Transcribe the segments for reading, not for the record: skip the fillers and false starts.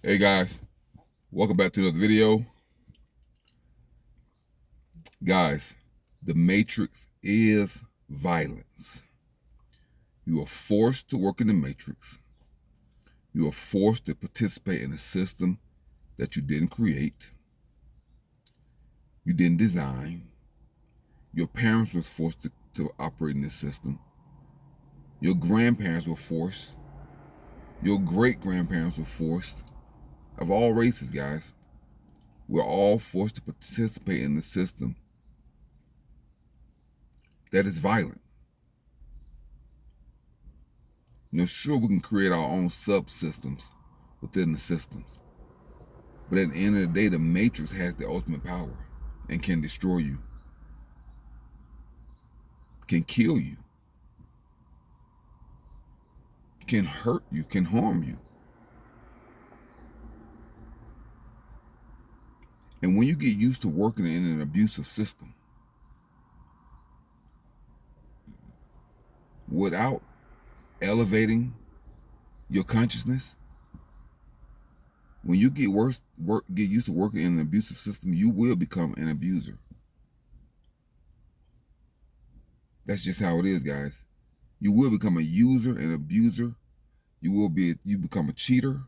Hey guys, welcome back to another video. Guys, the Matrix is violence. You are forced to work in the Matrix. You are forced to participate in a system that you didn't create. You didn't design. Your parents were forced to operate in this system. Your grandparents were forced. Your great-grandparents were forced. Of all races, guys. We're all forced to participate in the system that is violent. Sure, we can create our own subsystems within the systems. But at the end of the day, the Matrix has the ultimate power and can destroy you, can kill you, can hurt you, can harm you. And when you get used to working in an abusive system without elevating your consciousness, when you get used to working in an abusive system, you will become an abuser. That's just how it is, guys. You will become a user, an abuser. You become a cheater,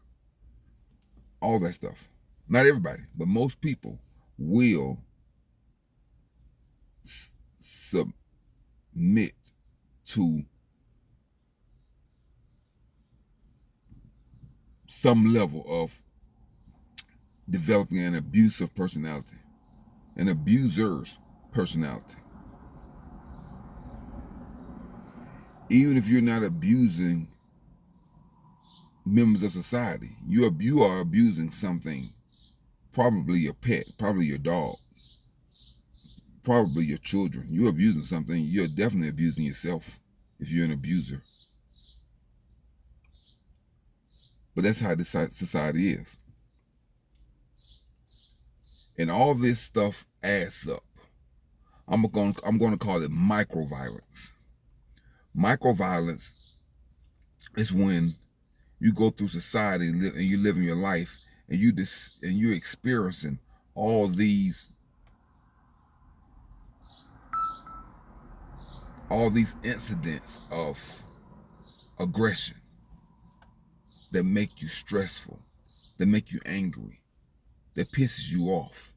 all that stuff. Not everybody, but most people will submit to some level of developing an abusive personality, an abuser's personality. Even if you're not abusing members of society, you are abusing something. Probably your pet, probably your dog, probably your children. You're abusing something. You're definitely abusing yourself if you're an abuser. But that's how this society is. And all this stuff adds up. I'm going to call it microviolence. Microviolence is when you go through society and you live in your life and you're experiencing all these incidents of aggression that make you stressful, that make you angry, that pisses you off.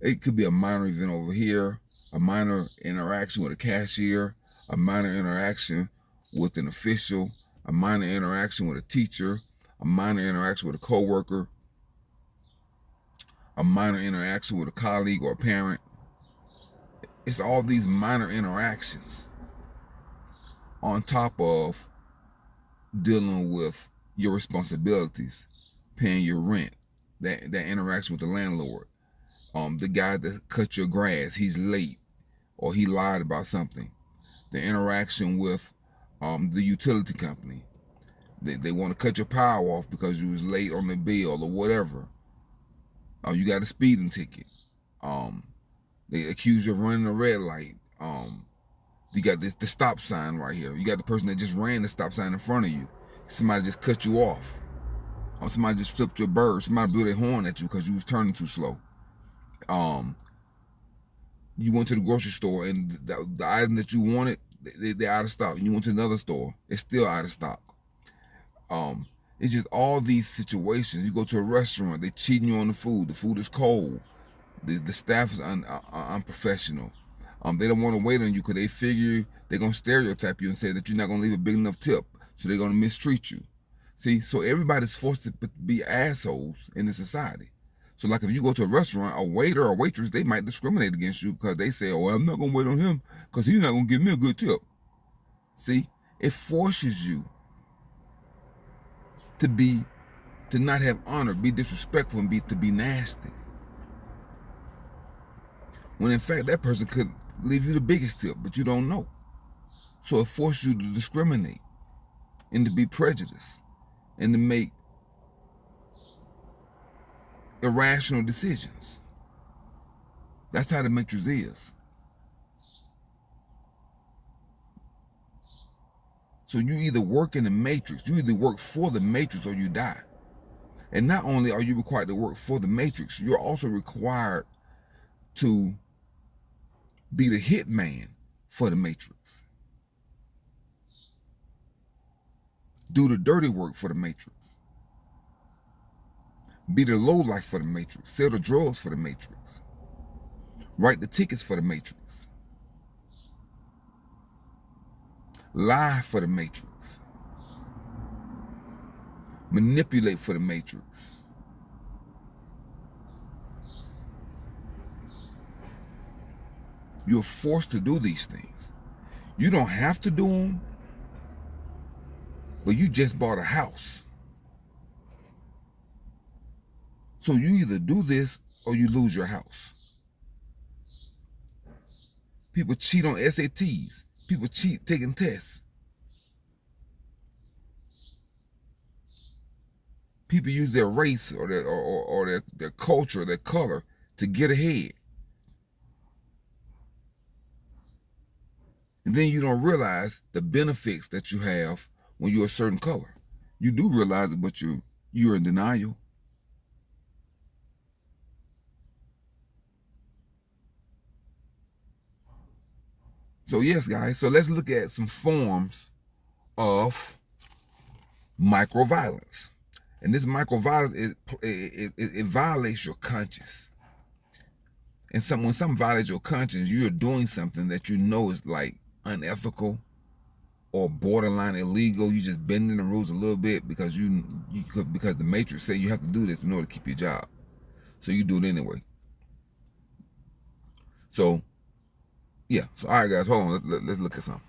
It could be a minor event over here, a minor interaction with a cashier, a minor interaction with an official, a minor interaction with a teacher, a minor interaction with a coworker, a minor interaction with a colleague or a parent. It's all these minor interactions on top of dealing with your responsibilities, paying your rent, that interaction with the landlord, the guy that cut your grass, he's late or he lied about something, the interaction with the utility company. They want to cut your power off because you was late on the bill or whatever. You got a speeding ticket. They accuse you of running a red light. You got the stop sign right here. You got the person that just ran the stop sign in front of you. Somebody just cut you off. Or somebody just flipped your bird. Somebody blew their horn at you because you was turning too slow. You went to the grocery store and the item that you wanted, they're out of stock. You went to another store, it's still out of stock. It's just all these situations. You go to a restaurant, they're cheating you on the food is cold. The staff is unprofessional. They don't want to wait on you because they figure they're going to stereotype you and say that you're not going to leave a big enough tip, so they're going to mistreat you. See, so everybody's forced to be assholes in the society. So like if you go to a restaurant, a waiter or waitress, they might discriminate against you because they say, oh, I'm not going to wait on him because he's not going to give me a good tip. See, it forces you to not have honor, be disrespectful, and to be nasty. When in fact that person could leave you the biggest tip, but you don't know. So it forces you to discriminate and to be prejudiced and to make irrational decisions. That's how the Matrix is. So you either work in the Matrix, you either work for the Matrix or you die. And not only are you required to work for the Matrix, you're also required to be the hitman for the Matrix. Do the dirty work for the Matrix. Be the lowlife for the Matrix. Sell the drugs for the Matrix. Write the tickets for the Matrix. Lie for the Matrix. Manipulate for the Matrix. You're forced to do these things. You don't have to do them, but you just bought a house. So you either do this or you lose your house. People cheat on SATs. People cheat taking tests. People use their race or their culture, their color to get ahead. And then you don't realize the benefits that you have when you're a certain color. You do realize it, but you're in denial. So yes, guys, so let's look at some forms of microviolence. And this microviolence, it violates your conscience. And when something violates your conscience, you're doing something that you know is like unethical or borderline illegal. You just bending the rules a little bit because because the Matrix say you have to do this in order to keep your job. So you do it anyway. So yeah. So all right, guys, hold on. Let's look at something.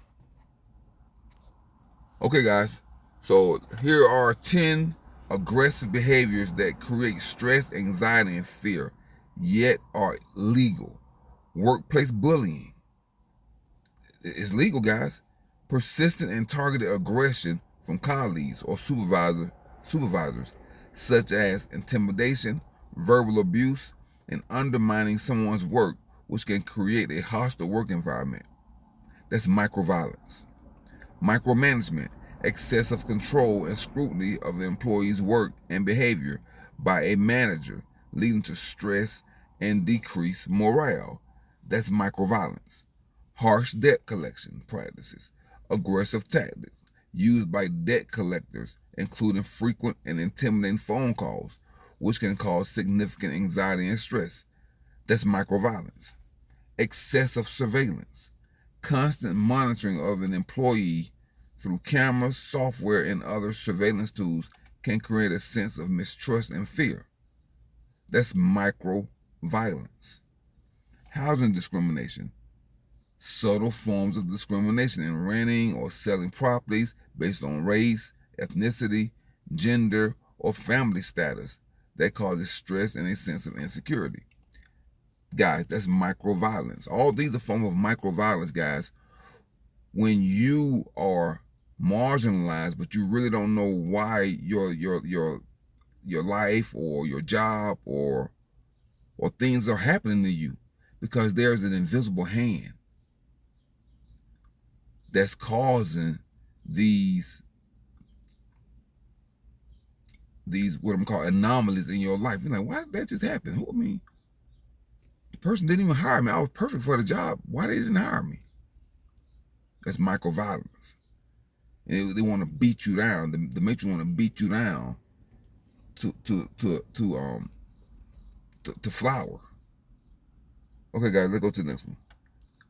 Okay, guys. So here are 10 aggressive behaviors that create stress, anxiety, and fear, yet are legal. Workplace bullying. It's legal, guys. Persistent and targeted aggression from colleagues or supervisors, such as intimidation, verbal abuse, and undermining someone's work, which can create a hostile work environment. That's microviolence. Micromanagement, excessive control and scrutiny of the employee's work and behavior by a manager, leading to stress and decreased morale. That's microviolence. Harsh debt collection practices, aggressive tactics used by debt collectors, including frequent and intimidating phone calls, which can cause significant anxiety and stress. That's microviolence. Excessive surveillance, constant monitoring of an employee through cameras, software, and other surveillance tools can create a sense of mistrust and fear. That's microviolence. Housing discrimination, subtle forms of discrimination in renting or selling properties based on race, ethnicity, gender, or family status that causes stress and a sense of insecurity. Guys, that's microviolence. All these are forms of microviolence, guys. When you are marginalized, but you really don't know why your life or your job or things are happening to you, because there's an invisible hand that's causing these what I'm calling anomalies in your life. You're like, why did that just happen? Who, I mean, the person didn't even hire me. I was perfect for the job. Why they didn't hire me? That's microviolence. And they want to beat you down. The Matrix want to beat you down to flower. Okay, guys, let's go to the next one.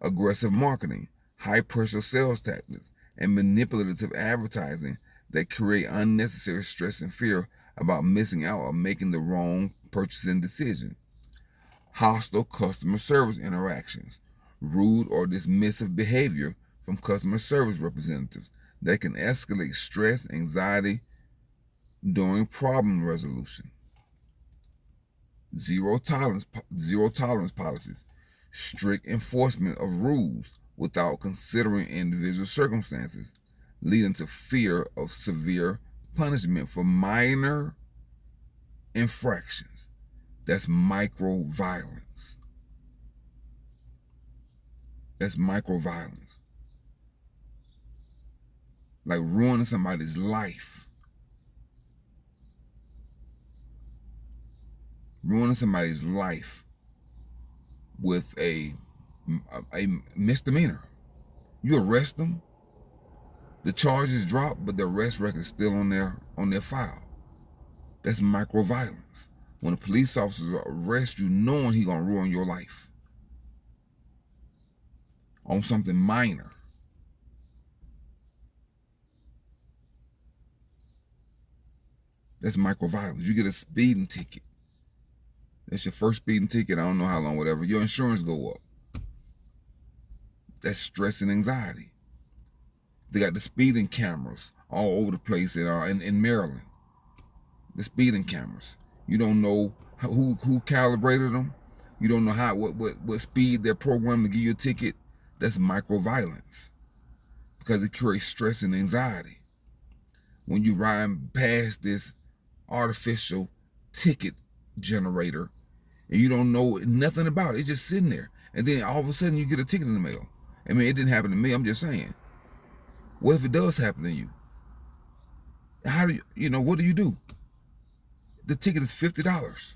Aggressive marketing, high pressure sales tactics, and manipulative advertising that create unnecessary stress and fear about missing out or making the wrong purchasing decision. Hostile customer service interactions, rude or dismissive behavior from customer service representatives that can escalate stress, anxiety during problem resolution. Zero tolerance policies, strict enforcement of rules without considering individual circumstances, leading to fear of severe punishment for minor infractions. That's microviolence. That's microviolence. Like ruining somebody's life. ruining somebody's life with a misdemeanor. You arrest them, the charges drop, but the arrest record is still on their file. That's microviolence. When a police officer arrests you knowing he's gonna ruin your life on something minor. That's microviolence. You get a speeding ticket. That's your first speeding ticket. I don't know how long, whatever. Your insurance go up. That's stress and anxiety. They got the speeding cameras all over the place in Maryland. The speeding cameras. You don't know who calibrated them. You don't know what speed they're programmed to give you a ticket. That's microviolence because it creates stress and anxiety. When you ride past this artificial ticket generator and you don't know nothing about it, it's just sitting there, and then all of a sudden you get a ticket in the mail. I mean, it didn't happen to me. I'm just saying. What if it does happen to you? How do what do you do? The ticket is $50.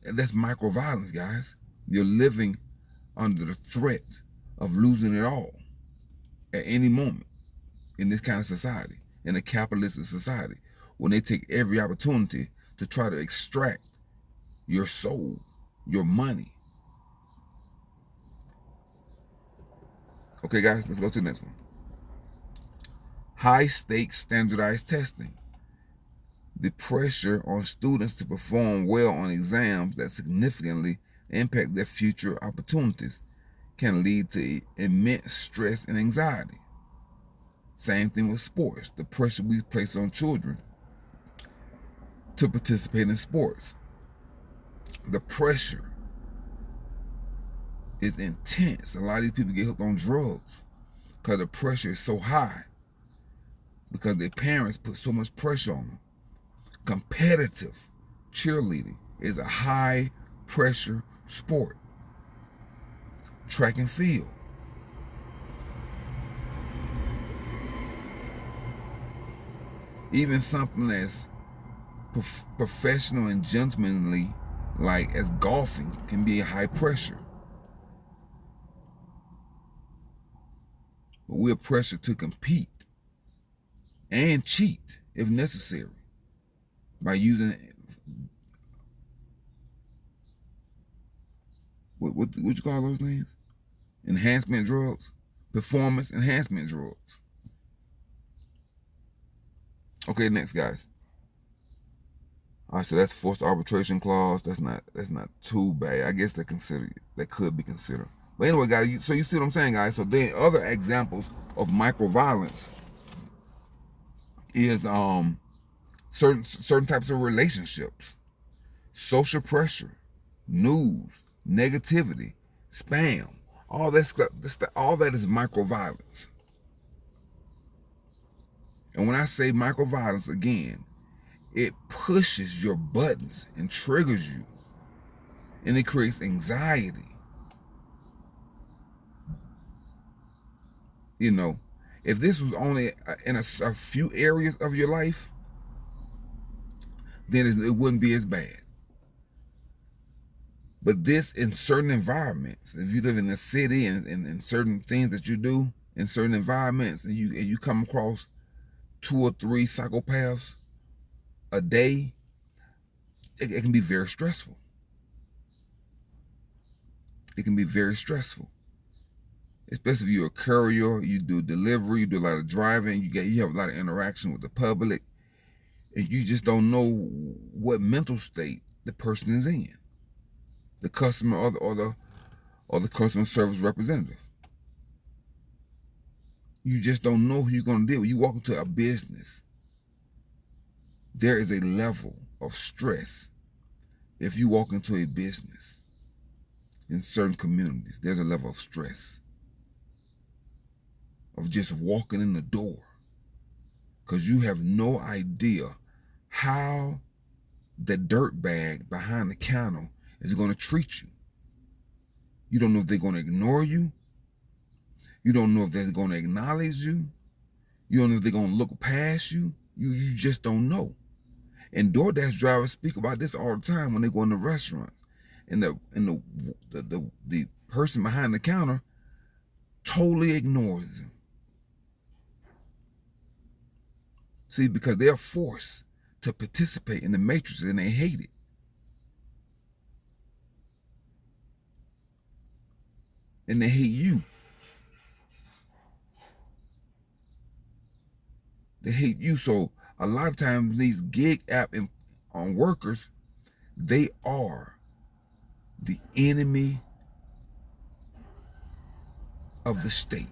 And that's microviolence, guys. You're living under the threat of losing it all at any moment in this kind of society, in a capitalistic society, when they take every opportunity to try to extract your soul, your money. Okay, guys, let's go to the next one. High stakes standardized testing. The pressure on students to perform well on exams that significantly impact their future opportunities can lead to immense stress and anxiety. Same thing with sports. The pressure we place on children to participate in sports. The pressure is intense. A lot of these people get hooked on drugs because the pressure is so high because their parents put so much pressure on them. Competitive cheerleading is a high pressure sport. Track and field. Even something as professional and gentlemanly like as golfing can be a high pressure. But we're pressured to compete and cheat if necessary by using what you call those names? Enhancement drugs, performance enhancement drugs. Okay, next, guys. All right, so that's forced arbitration clause. That's not too bad. I guess that could be considered. But anyway, guys, so you see what I'm saying, guys. So then other examples of microviolence is certain types of relationships, social pressure, news, negativity, spam, all that stuff. All that is microviolence. And when I say microviolence again, it pushes your buttons and triggers you, and it creates anxiety. If this was only in a few areas of your life, then it wouldn't be as bad. But this, in certain environments, if you live in a city and certain things that you do in certain environments, and you come across 2 or 3 psychopaths a day, it can be very stressful. It can be very stressful. Especially if you're a courier, you do delivery, you do a lot of driving, you have a lot of interaction with the public, and you just don't know what mental state the person is in, the customer or the customer service representative. You just don't know who you're going to deal with. You walk into a business, there is a level of stress. If you walk into a business in certain communities, there's a level of stress of just walking in the door, because you have no idea how the dirtbag behind the counter is going to treat you. You don't know if they're going to ignore you. You don't know if they're going to acknowledge you. You don't know if they're going to look past you. You just don't know. And DoorDash drivers speak about this all the time when they go into restaurants. And the person behind the counter totally ignores them. See, because they're forced to participate in the matrix and they hate it. And they hate you. They hate you. So a lot of times these gig app workers, they are the enemy of the state.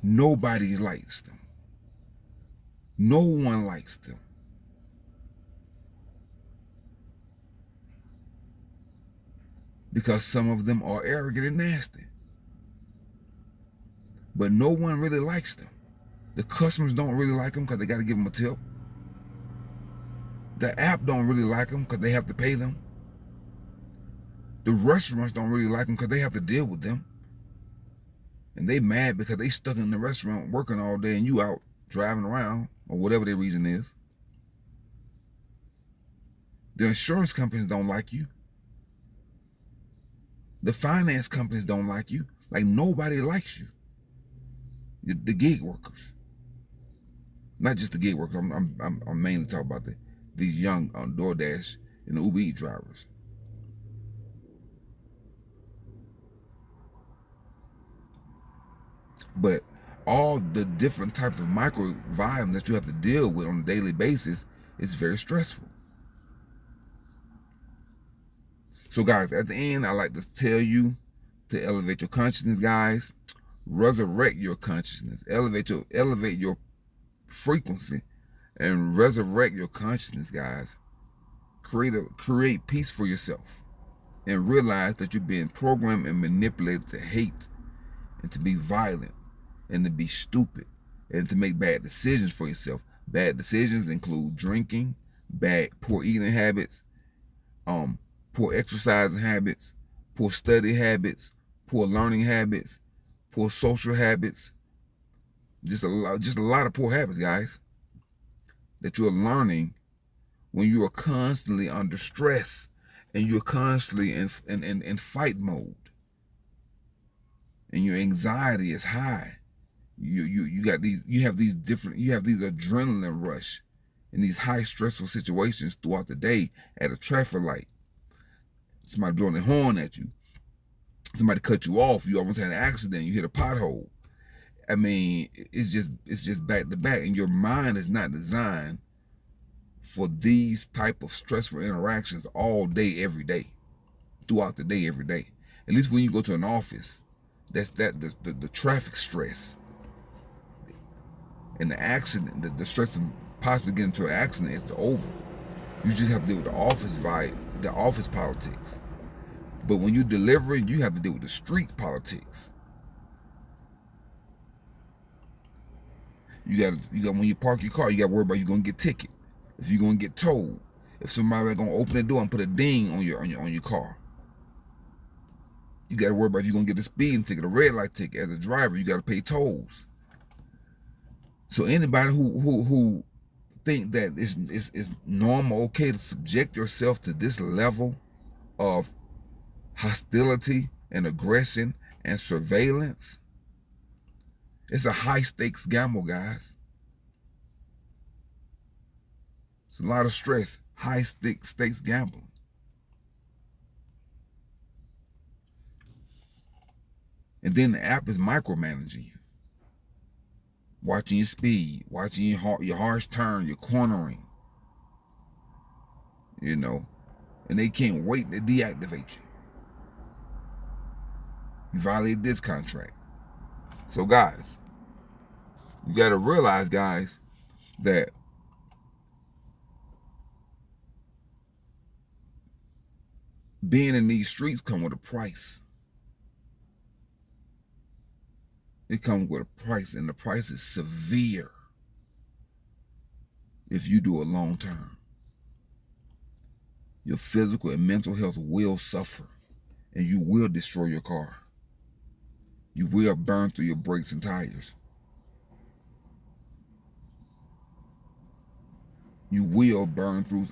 Nobody likes them. No one likes them. Because some of them are arrogant and nasty. But no one really likes them. The customers don't really like them because they got to give them a tip. The app don't really like them because they have to pay them. The restaurants don't really like them because they have to deal with them. And they mad because they stuck in the restaurant working all day and you out driving around or whatever their reason is. The insurance companies don't like you. The finance companies don't like you. Like nobody likes you. The gig workers. Not just the gig workers. I'm mainly talking about these young DoorDash and the Uber Eats drivers. But all the different types of micro volume that you have to deal with on a daily basis is very stressful. So guys, at the end, I like to tell you to elevate your consciousness, guys. Resurrect your consciousness. Elevate your frequency and resurrect your consciousness, guys. Create peace for yourself and realize that you're being programmed and manipulated to hate and to be violent and to be stupid and to make bad decisions for yourself. Bad decisions include drinking, poor eating habits, poor exercising habits, poor study habits, poor learning habits, poor social habits. Just a lot of poor habits, guys, that you're learning when you are constantly under stress and you're constantly in fight mode and your anxiety is high. You have these adrenaline rush in these high stressful situations throughout the day at a traffic light. Somebody blowing their horn at you. Somebody cut you off. You almost had an accident. You hit a pothole. I mean, it's just back to back, and your mind is not designed for these type of stressful interactions all day, every day, throughout the day, every day. At least when you go to an office, the traffic stress and the accident, the stress of possibly getting into an accident is over. You just have to deal with the office vibe, the office politics. But when you're delivering, you have to deal with the street politics. You got when you park your car, you got to worry about you're gonna get ticket, if you're gonna get towed, if somebody's gonna open the door and put a ding on your car. You got to worry about if you're gonna get a speeding ticket, a red light ticket. As a driver, you got to pay tolls. So anybody who think that it's normal, okay to subject yourself to this level of hostility and aggression and surveillance, it's a high stakes gamble, guys. It's a lot of stress, high stakes gambling. And then the app is micromanaging you, watching your speed, watching your harsh turn, your cornering, and they can't wait to deactivate you. You violated this contract. So guys, you got to realize, guys, that being in these streets comes with a price. It comes with a price, and the price is severe if you do it long term. Your physical and mental health will suffer, and you will destroy your car. You will burn through your brakes and tires. You will burn through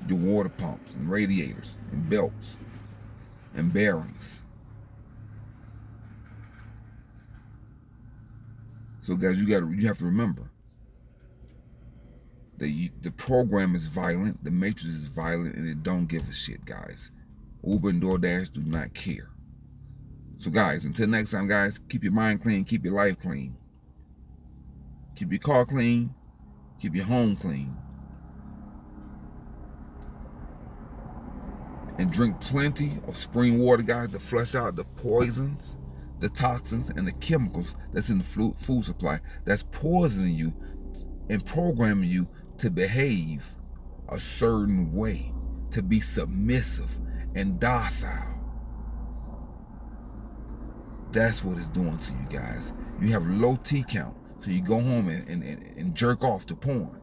your water pumps and radiators and belts and bearings. So guys, you have to remember that the program is violent, the matrix is violent, and it don't give a shit, guys. Uber and DoorDash do not care. So guys, until next time, guys, keep your mind clean, keep your life clean. Keep your car clean, keep your home clean. And drink plenty of spring water, guys, to flush out the poisons, the toxins, and the chemicals that's in the food supply that's poisoning you and programming you to behave a certain way, to be submissive and docile. That's what it's doing to you guys. You have low T count, so you go home and jerk off to porn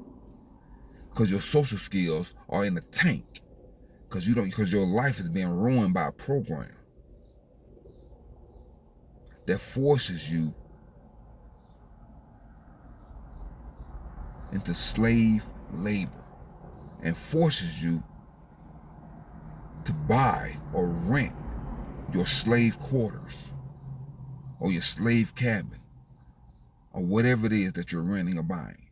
because your social skills are in the tank, because your life is being ruined by a program that forces you into slave labor and forces you to buy or rent your slave quarters or your slave cabin or whatever it is that you're renting or buying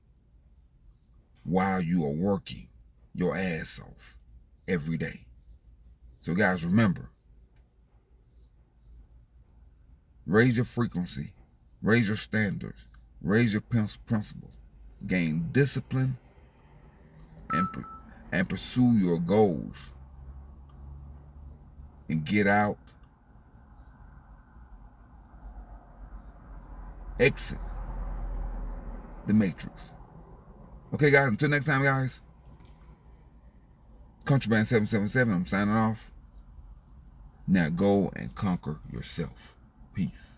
while you are working your ass off every day. So guys, remember, raise your frequency, raise your standards, raise your principles, gain discipline, and pursue your goals, and get out, exit the matrix. Okay, guys, until next time, guys. Countryman 777, I'm signing off. Now go and conquer yourself. Peace.